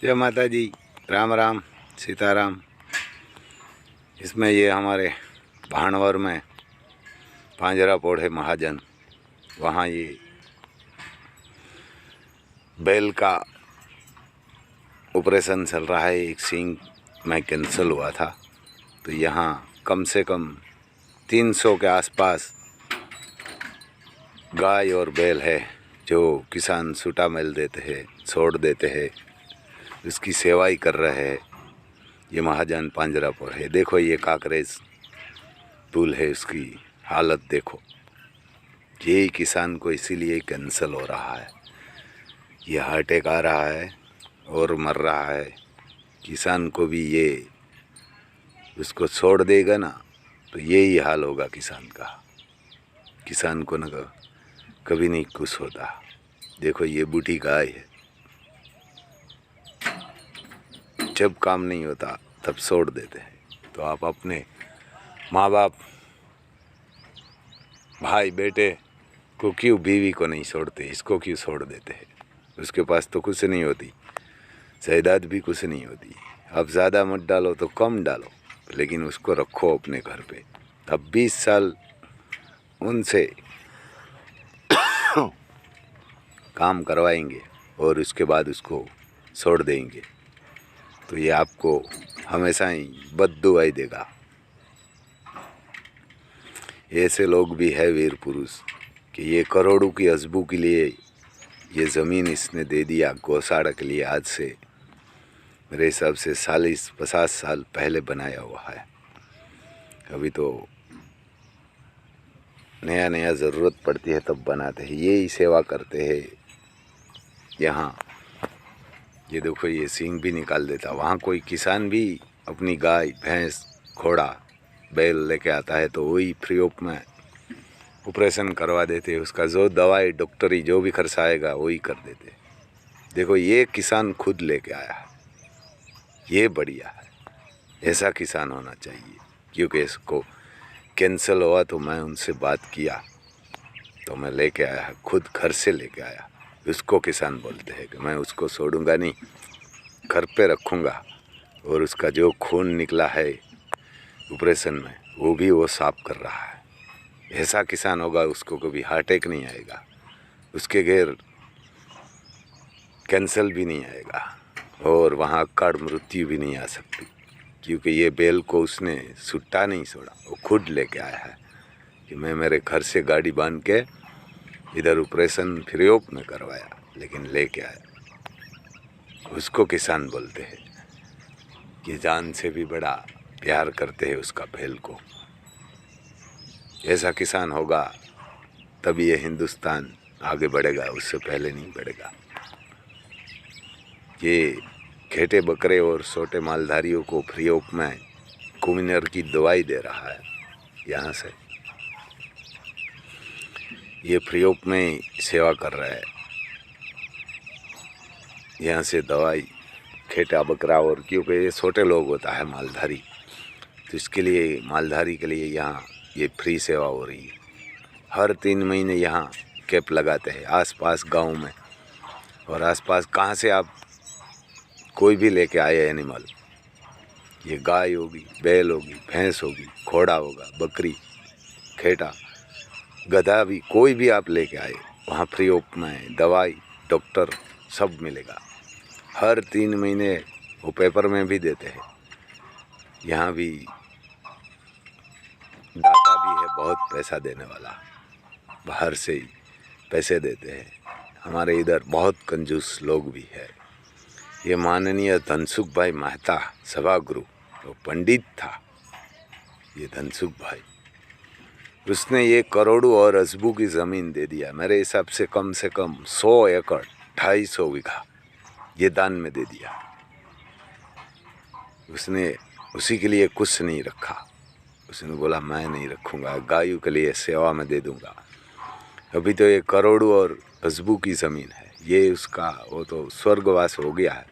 जय माता जी, राम राम, सीताराम। इसमें ये हमारे भानवर में पांजरापोड़ है महाजन, वहाँ ये बैल का ऑपरेशन चल रहा है। एक सींग में कैंसिल हुआ था, तो यहाँ कम से कम 300 के आसपास गाय और बैल है जो किसान सूटा मेल देते हैं, छोड़ देते हैं, उसकी सेवाई कर रहे हैं। ये महाजन पांजरापोड़ है। देखो ये काकरेज पुल है, उसकी हालत देखो। यही किसान को इसीलिए कैंसल हो रहा है। ये हार्ट अटैक आ रहा है और मर रहा है। किसान को भी ये उसको छोड़ देगा ना, तो यही हाल होगा किसान का। किसान को न कभी नहीं खुश होता। देखो ये बूढ़ी गाय है, जब काम नहीं होता तब छोड़ देते हैं। तो आप अपने माँ बाप, भाई बेटे को क्यों, बीवी को नहीं छोड़ते, इसको क्यों छोड़ देते हैं? उसके पास तो कुछ नहीं होती, जायदाद भी कुछ नहीं होती। अब ज़्यादा मत डालो तो कम डालो, लेकिन उसको रखो अपने घर पे। अब 20 साल उनसे काम करवाएंगे और उसके बाद उसको छोड़ देंगे, तो ये आपको हमेशा ही बद्दुआई देगा। ऐसे लोग भी है वीर पुरुष कि ये करोड़ों की अजबू के लिए ये ज़मीन इसने दे दिया गौशाला के लिए। आज से मेरे हिसाब से 40-50 साल पहले बनाया हुआ है। अभी तो नया नया ज़रूरत पड़ती है तब बनाते हैं। यही सेवा करते हैं। यहाँ ये देखो ये सींग भी निकाल देता। वहाँ कोई किसान भी अपनी गाय, भैंस, घोड़ा, बैल लेके आता है तो वही फ्री ऑफ में ऑपरेशन करवा देते। उसका जो दवाई डॉक्टरी जो भी खर्च आएगा वही कर देते। देखो ये किसान खुद लेके आया है, ये बढ़िया है। ऐसा किसान होना चाहिए। क्योंकि इसको कैंसिल हुआ तो मैं उनसे बात किया तो मैं लेके आया, खुद घर से लेके आया। उसको किसान बोलते हैं कि मैं उसको छोड़ूंगा नहीं, घर पे रखूँगा। और उसका जो खून निकला है ऑपरेशन में वो भी वो साफ कर रहा है। ऐसा किसान होगा उसको कभी हार्ट अटैक नहीं आएगा, उसके घेर कैंसर भी नहीं आएगा और वहाँ अकाल मृत्यु भी नहीं आ सकती। क्योंकि ये बैल को उसने सुट्टा नहीं छोड़ा, वो खुद लेके आया है कि मैं मेरे घर से गाड़ी बांध के इधर ऑपरेशन फ्री ऑफ में करवाया, लेकिन लेके आया। उसको किसान बोलते हैं कि जान से भी बड़ा प्यार करते हैं उसका बैल को। ऐसा किसान होगा तभी ये हिंदुस्तान आगे बढ़ेगा, उससे पहले नहीं बढ़ेगा। ये खेटे बकरे और छोटे मालधारियों को फ्री ऑफ में कुमिनर की दवाई दे रहा है। यहाँ से ये फ्री ऑफ में सेवा कर रहा है। यहाँ से दवाई खेटा बकरा, और क्योंकि ये छोटे लोग होता है मालधारी, तो इसके लिए मालधारी के लिए यहाँ ये फ्री सेवा हो रही है। हर 3 महीने यहाँ कैंप लगाते हैं आसपास गांव में। और आसपास कहाँ से आप कोई भी लेके आए एनिमल, ये गाय होगी, बैल होगी, भैंस होगी, घोड़ा होगा, बकरी, खेटा, गधा भी, कोई भी आप लेके आए, वहाँ फ्री ऑफ में दवाई, डॉक्टर सब मिलेगा। हर 3 महीने वो पेपर में भी देते हैं। यहाँ भी दाता भी है बहुत पैसा देने वाला, बाहर से ही पैसे देते हैं। हमारे इधर बहुत कंजूस लोग भी है। ये माननीय धनसुख भाई मेहता सभागुरु वो पंडित था, ये धनसुख भाई, उसने ये करोड़ों और अजबू की ज़मीन दे दिया। मेरे हिसाब से कम 100 एकड़ 250 बीघा ये दान में दे दिया। उसने उसी के लिए कुछ नहीं रखा। उसने बोला मैं नहीं रखूँगा, गायों के लिए सेवा में दे दूँगा। अभी तो ये करोड़ों और अजबू की ज़मीन है। ये उसका वो तो स्वर्गवास हो गया है।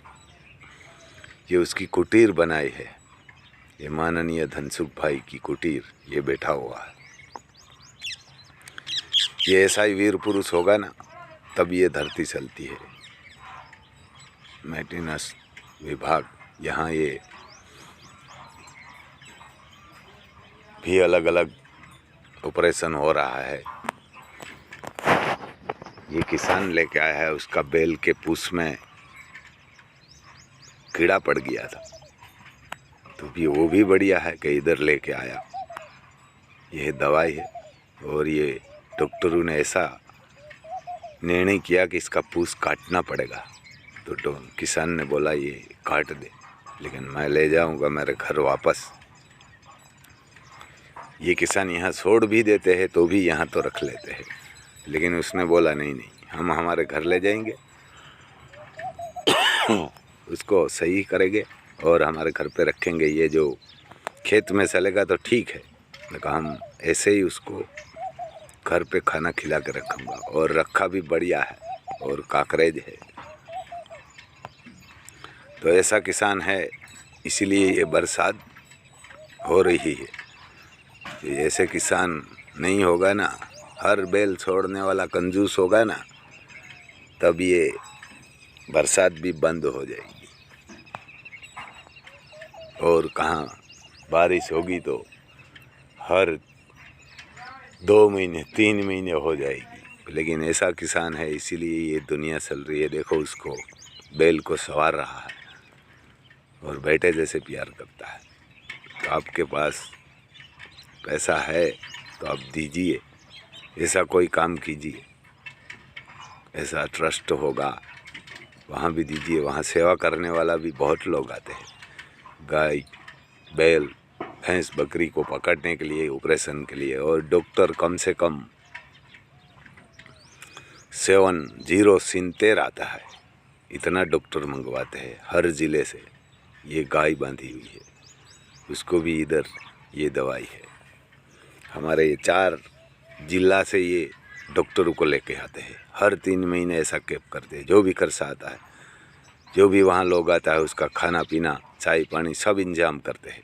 ये उसकी कुटीर बनाई है, ये माननीय धनसुख भाई की कुटीर, ये बैठा हुआ है। ये ऐसा ही वीर पुरुष होगा ना, तब ये धरती चलती है। मेंटेनेंस विभाग, यहाँ ये भी अलग अलग ऑपरेशन हो रहा है। ये किसान लेके आया है, उसका बैल के पूंछ में कीड़ा पड़ गया था, तो भी वो भी बढ़िया है कि इधर लेके आया। यह दवाई है और ये डॉक्टरों ने ऐसा निर्णय किया कि इसका पूंछ काटना पड़ेगा। तो किसान ने बोला ये काट दे, लेकिन मैं ले जाऊंगा मेरे घर वापस। ये किसान यहाँ छोड़ भी देते हैं तो भी यहाँ तो रख लेते हैं, लेकिन उसने बोला नहीं नहीं, हम हमारे घर ले जाएंगे, उसको सही करेंगे और हमारे घर पे रखेंगे। ये जो खेत में चलेगा तो ठीक है, लेकिन हम ऐसे ही उसको घर पे खाना खिला के रखूँगा। और रखा भी बढ़िया है और काकरेज है। तो ऐसा किसान है, इसीलिए ये बरसात हो रही है। ऐसे किसान नहीं होगा ना, हर बैल छोड़ने वाला कंजूस होगा ना, तब ये बरसात भी बंद हो जाएगी। और कहाँ बारिश होगी तो हर 2 महीने 3 महीने हो जाएगी। लेकिन ऐसा किसान है, इसीलिए ये दुनिया चल रही है। देखो उसको, बैल को सवार रहा है और बेटे जैसे प्यार करता है। तो आपके पास पैसा है तो आप दीजिए, ऐसा कोई काम कीजिए। ऐसा ट्रस्ट होगा वहाँ भी दीजिए, वहाँ सेवा करने वाला भी बहुत लोग आते हैं। गाय, बैल, भैंस, बकरी को पकड़ने के लिए, ऑपरेशन के लिए, और डॉक्टर कम से कम 70 आता है। इतना डॉक्टर मंगवाते हैं हर ज़िले से। ये गाय बांधी हुई है, उसको भी इधर ये दवाई है। हमारे ये 4 जिला से ये डॉक्टरों को लेके आते हैं। हर 3 महीने ऐसा कैंप करते हैं। जो भी खर्चा आता है, जो भी वहाँ लोग आता है, उसका खाना पीना, चाय पानी सब इंतजाम करते हैं।